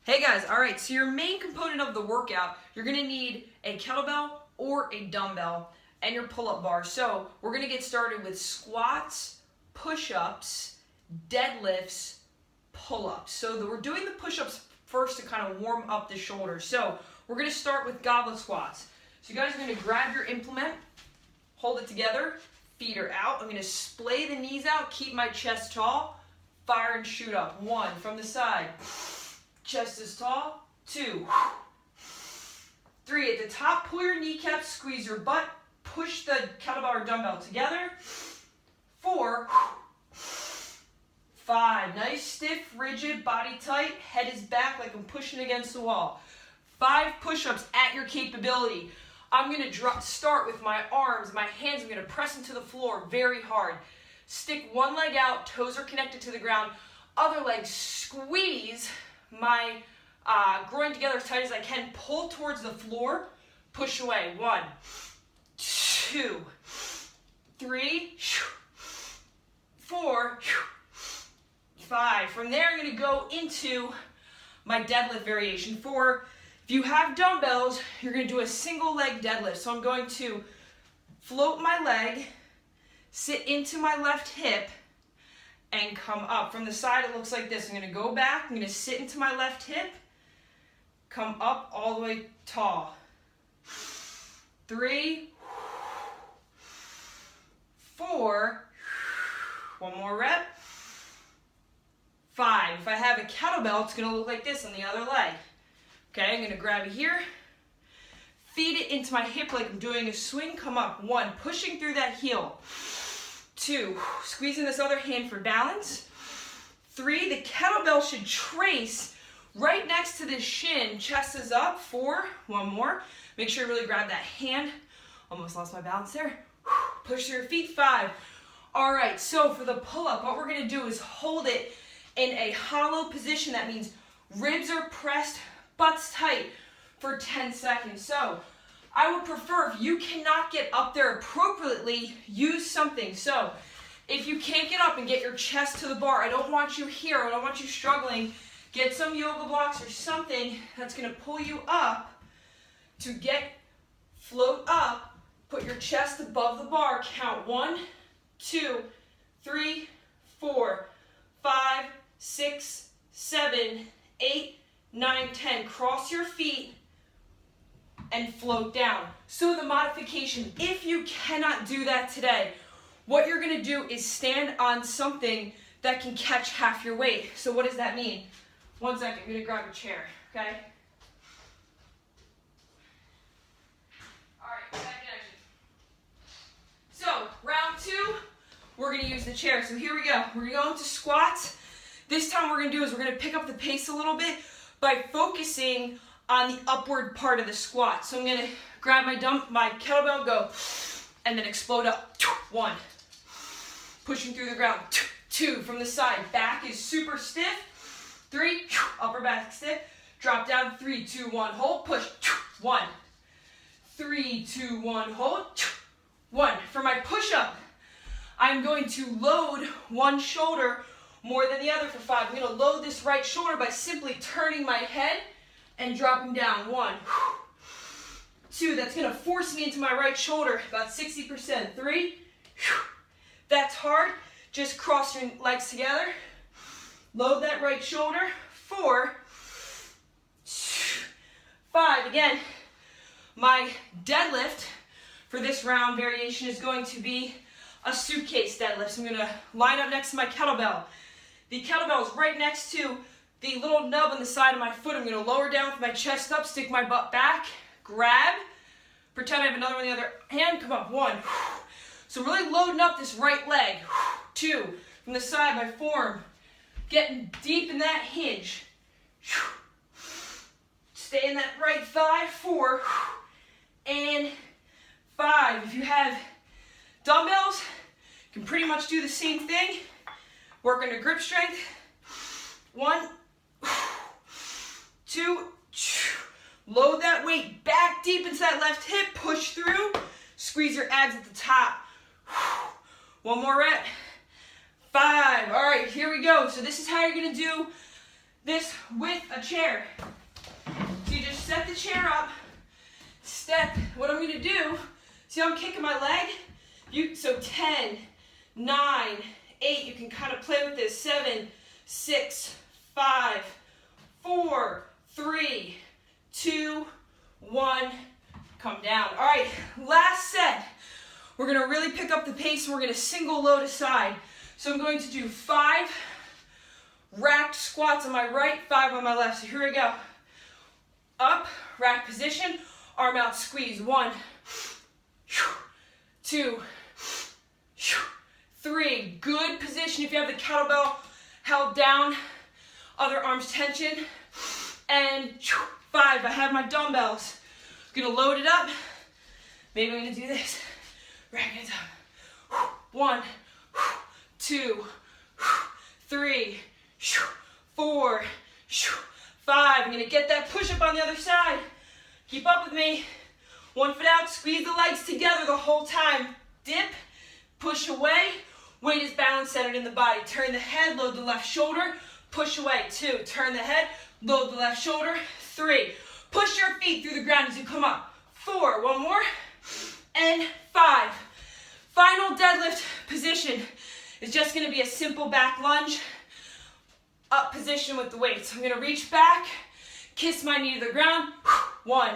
Hey guys, all right, so your main component of the workout, you're gonna need a kettlebell or a dumbbell and your pull-up bar. So we're gonna get started with squats, push-ups, deadlifts, pull-ups. So we're doing the push-ups first to kind of warm up the shoulders. So we're gonna start with goblet squats. So you guys are gonna grab your implement, hold it together, feet are out. I'm gonna splay the knees out, keep my chest tall, fire and shoot up. 1, from the side. Chest is tall. 2, 3, at the top, pull your kneecaps, squeeze your butt, push the kettlebell or dumbbell together. 4, 5, nice, stiff, rigid, body tight, head is back like I'm pushing against the wall. 5 push-ups at your capability. I'm gonna start with my arms, my hands, I'm gonna press into the floor very hard. Stick one leg out, toes are connected to the ground, other leg squeeze my groin together as tight as I can, pull towards the floor, push away. 1, 2, 3, 4, 5. From there, I'm going to go into my deadlift variation. If you have dumbbells, you're going to do a single leg deadlift. So I'm going to float my leg, sit into my left hip, and come up. From the side, it looks like this. I'm going to go back, I'm going to sit into my left hip, come up all the way tall. 3, 4, one more rep. 5. If I have a kettlebell, it's going to look like this on the other leg. Okay, I'm going to grab it here, feed it into my hip like I'm doing a swing, come up. 1, pushing through that heel. 2, squeezing this other hand for balance. 3, the kettlebell should trace right next to the shin, chest is up. 4, one more. Make sure you really grab that hand. Almost lost my balance there. Push through your feet. 5. All right, so for the pull-up, what we're gonna do is hold it in a hollow position. That means ribs are pressed, butt's tight for 10 seconds. So I would prefer, if you cannot get up there appropriately, use something. So if you can't get up and get your chest to the bar, I don't want you here, I don't want you struggling. Get some yoga blocks or something that's going to pull you up to float up, put your chest above the bar. Count 1, 2, 3, 4, 5, 6, 7, 8, 9, 10. Cross your feet and float down. So the modification, if you cannot do that today, what you're gonna do is stand on something that can catch half your weight. So what does that mean? 1 second, I'm gonna grab a chair, okay? All right, back in action. So round 2, we're gonna use the chair. So here we go. We're gonna go into squats. This time we're gonna pick up the pace a little bit by focusing on the upward part of the squat. So I'm gonna grab my kettlebell, go, and then explode up. 1, pushing through the ground. 2, from the side, back is super stiff. 3, upper back stiff. Drop down. 3, 2, 1, hold, push. 1, 3, 2, 1, hold. 1. For my push-up, I'm going to load one shoulder more than the other for 5. I'm gonna load this right shoulder by simply turning my head and dropping down. 1, 2, that's gonna force me into my right shoulder, about 60%. 3, that's hard. Just cross your legs together. Load that right shoulder. 4, 5, again, my deadlift for this round variation is going to be a suitcase deadlift. So I'm gonna line up next to my kettlebell. The kettlebell is right next to the little nub on the side of my foot. I'm going to lower down with my chest up, stick my butt back, grab, pretend I have another one in the other hand, come up. 1. So really loading up this right leg. 2, from the side, my form, getting deep in that hinge. Stay in that right thigh. 4, and 5. If you have dumbbells, you can pretty much do the same thing. Work on your grip strength. 1, 2, load that weight back deep into that left hip, push through, squeeze your abs at the top. 1 more rep. 5, all right, here we go. So this is how you're gonna do this with a chair. So you just set the chair up, step. What I'm gonna do, see how I'm kicking my leg? So 10, 9, 8, you can kind of play with this. 7, 6, 5, 4, 3, 2, 1, come down. All right, last set. We're gonna really pick up the pace and we're gonna single load aside. So I'm going to do 5 racked squats on my right, 5 on my left. So here we go. Up, rack position, arm out, squeeze. 1, 2, 3. Good position. If you have the kettlebell held down, other arms tension. And 5, I have my dumbbells. I'm gonna load it up. Maybe I'm gonna do this. Rack it up. 1, 2, 3, 4, 5. I'm gonna get that push up on the other side. Keep up with me. 1 foot out, squeeze the legs together the whole time. Dip, push away. Weight is balance centered in the body. Turn the head, load the left shoulder, push away. 2, turn the head, load the left shoulder. 3, push your feet through the ground as you come up. 4, 1 more, and 5. Final deadlift position is just gonna be a simple back lunge, up position with the weights. I'm gonna reach back, kiss my knee to the ground. 1,